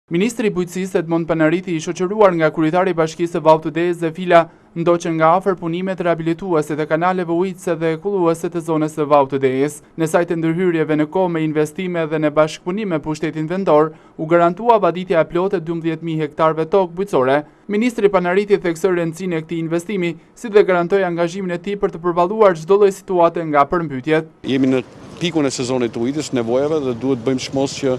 Ministri i Bujqësisë Edmond Panariti i shoqëruar nga kryetari i Bashkisë së Vallët të Dejes dhe Fila ndoqën nga afër punimet rehabilituese të kanaleve ujitëse dhe kulluese të zonës së Vallët të Dejes. Në sajtë ndërhyrjeve në kohë me investime dhe në bashkëpunim me pushtetin vendor, u garantua vaditja e plotë 12.000 hektarëve tokë bujqësore. Ministri Panariti theksoi rëndësinë e këtij investimi, si dhe garantoi angazhimin e tij për të përballuar çdo lloj situate nga përmbytjet. Jemi në pikun e sezonit të ujitës, nevojave dhe duhet bëjmë shmos që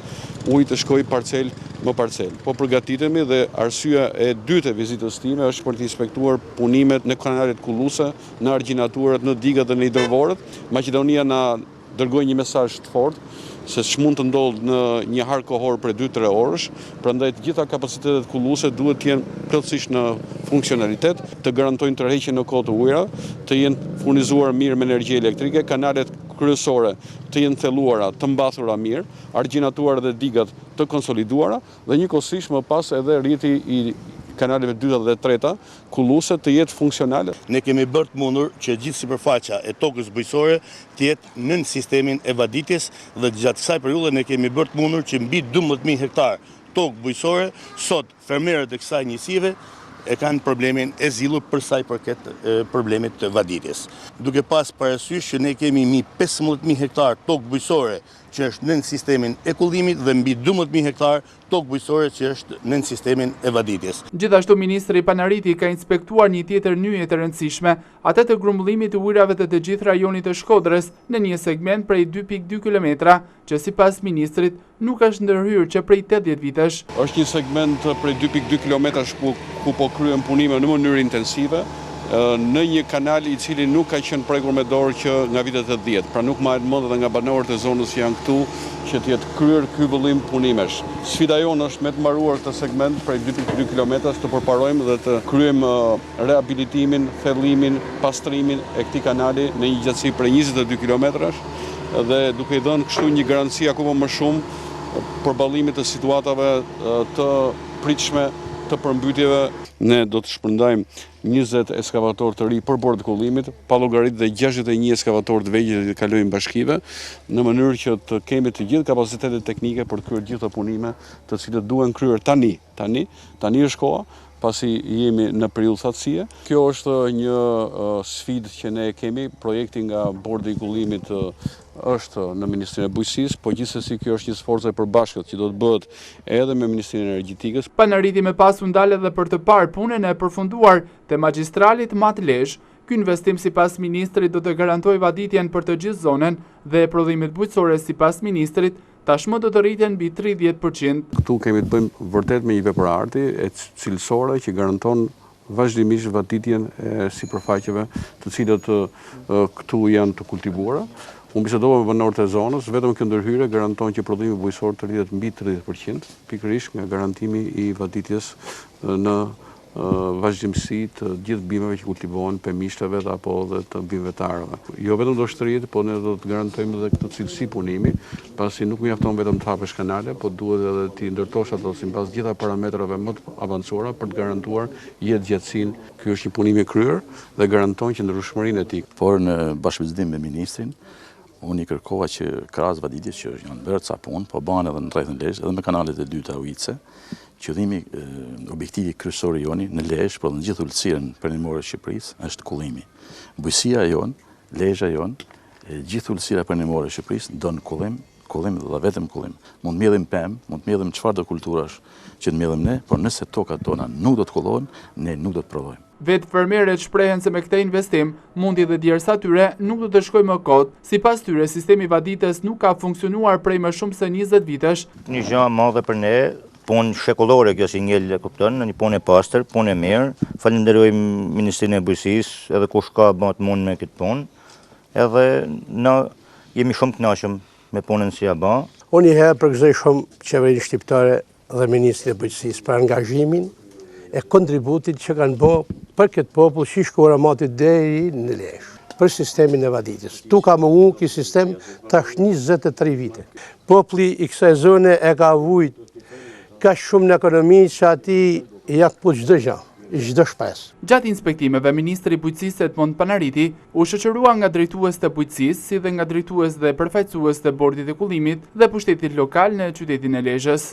ujit të shkojë parcel më parcel. Po përgatitemi dhe arsyeja e dytë e vizitës time është për të inspektuar punimet në kanalet kulluese, në argjinaturat, në digat dhe në hidrovorët. Maqedonia na dërgoi një mesazh të fortë se ç'mund të ndodhë në një harë kohor për 2-3 orësh, prandaj të gjitha kapacitetet kulluese duhet të jenë plotësisht në funksionalitet, të garantojnë tërheqjen në kohë të ujëra, të jenë furnizuar mirë me energji elektrike, kanalet kryesore të jenë thelluara, të mbathura mirë, argjinatuar dhe digat të konsoliduara dhe njëkohësisht më pas edhe rrjeti i kanaleve 2 dhe 3 kulluese të jetë funksionale. Ne kemi bërë të mundur që gjithë sipërfaqja e tokës bujqësore të jetë nën sistemin e vaditjes dhe gjatë kësaj periudhe ne kemi bërë të mundur që mbi 12.000 hektar tokë bujqësore sot fermerët e kësaj njësive e kanë problemin e zgjidhur për sa i përket problemit të vaditjes. Duke pas parasysh që ne kemi mbi 15.000 hektar tokë bujqësore që është nën sistemin e kullimit dhe mbi 12.000 hektar tokë bujqësore që është nën sistemin e vaditjes. Gjithashtu ministri Panariti ka inspektuar një tjetër nyje të rëndësishme, atë të grumbullimit të ujrave të gjithë rajonit të Shkodrës në një segment prej 2.2 kilometra, që sipas ministrit nuk është ndërhyrë që prej 80 vitesh. Është një segment prej 2.2 kilometrash ku po kryen punime në mënyrë intensive, në një kanal i cili nuk ka qenë prekur me dorë që nga vitet e 10, pra nuk marret mend edhe nga banorët e zonës që janë këtu që të jetë kryer ky vëllim punimesh. Sfida jonë është me të mbaruar këtë segment prej 2.2 kilometrash të përparojmë dhe të kryejmë rehabilitimin, thellimin, pastrimin e këtij kanali në një gjatësi prej 22 kilometrash dhe duke i dhënë kështu një garanci akoma më shumë përballimit të situatave të pritshme të përmbytjeve. Ne do të shpërndajmë 20 ekskavatorë të ri për bord të kullimit, pa llogaritë dhe 61 ekskavatorë të vegjël që kalojnë bashkive, në mënyrë që të kemi të gjithë kapacitetet teknike për të kryer gjithë ato punime, të cilët duhen kryer tani. Tani është koha, pasi jemi në periudhë thatësie. Kjo është një sfidë që ne kemi, projekti nga bordi i kullimit është në Ministrinë e Bujqësisë, po gjithsesi kjo është një sforcë e përbashkët që do të bëhet edhe me Ministrinë e Energjetikës. Panariti me pas u ndal edhe për të parë punën e përfunduar të magjistralit Matlezh. Ky investim sipas ministrit do të garantojë vaditjen për të gjithë zonën dhe prodhimet bujqësore sipas ministrit tashmë do të rriten mbi 30%. Këtu kemi të bëjmë vërtet me një veprarti e cilësore që garanton vazhdimisht vaditjen e sipërfaqeve të cilët këtu janë të kultivuara. Unë bisedova me banorët e zonës, vetëm kjo ndërhyrje garanton që prodhimi bujqësor të rritet mbi 30%, pikërisht nga garantimi i vaditjes në vazhdimsi të gjithë bimeve që kultivohen, pemishteve dhe apo dhe të bimeve të arave. Jo vetëm do shtrihej, po ne do të garantojmë edhe këtë cilësi punimi, pasi nuk mjafton vetëm të hapesh kanale, po duhet edhe të ndërtosh ato sipas gjitha parametrave më të avancuara për të garantuar jetëgjatësinë. Ky është një punim i kryer dhe garanton qëndrueshmërinë e tij. Por në bashkëbisedim me ministrin, unë i kërkova që krahas vaditjes që janë bërë ca punë, po banë edhe në rrethën Lezhë, edhe me kanalet e dyta ujitëse. Qëllimi, objektivi kryesor i joni në Lezhë, por në gjithë ulësirën perëndimore të Shqipërisë, është kullimi. Bujqësia jonë, Lezhë jonë, gjithë ulësira perëndimore të Shqipërisë don kullim dhe vetëm kullim. Mund të mbjellim pemë, mund të mbjellim çfarëdo kulturash që të mbjellim ne, por nëse tokat tona nuk do të kullohen, ne nuk do të prodhojmë. Vetë fermerët shprehen se me këtë investim, mundi dhe djersa tyre nuk do të shkojë më kot. Sipas tyre, sistemi vaditës nuk ka funksionuar prej më shumë se 20 vitesh. Një gjë e madhe për ne, punë shekullore kjo si njëll e kupton, një punë e pastër, punë e mirë. Falenderojmë Ministrinë e Bujqësisë, edhe kush ka bën mund me këtë punë. Edhe ne jemi shumë të kënaqur me punën si ja bë. Unë një herë përgëzoj shumë qeverinë shqiptare dhe Ministrinë e Bujqësisë për angazhimin e kontributit që kanë bërë për këtë popull që shkora matit deri në Lezhë, për sistemin e vaditjes. Tu ka mungu ky sistem tash 23 vite. Populli i kësaj zone e ka vujt ka shumë në ekonomi që ati ja këpull çdo gjë, çdo shpresë. Gjatë inspektimeve, Ministri i Bujqësisë Edmond Panariti u shoqërua nga drejtues të bujqësisë, si dhe nga drejtues dhe përfaqësues të bordit të kullimit dhe pushtetit lokal në qytetin e Lezhës.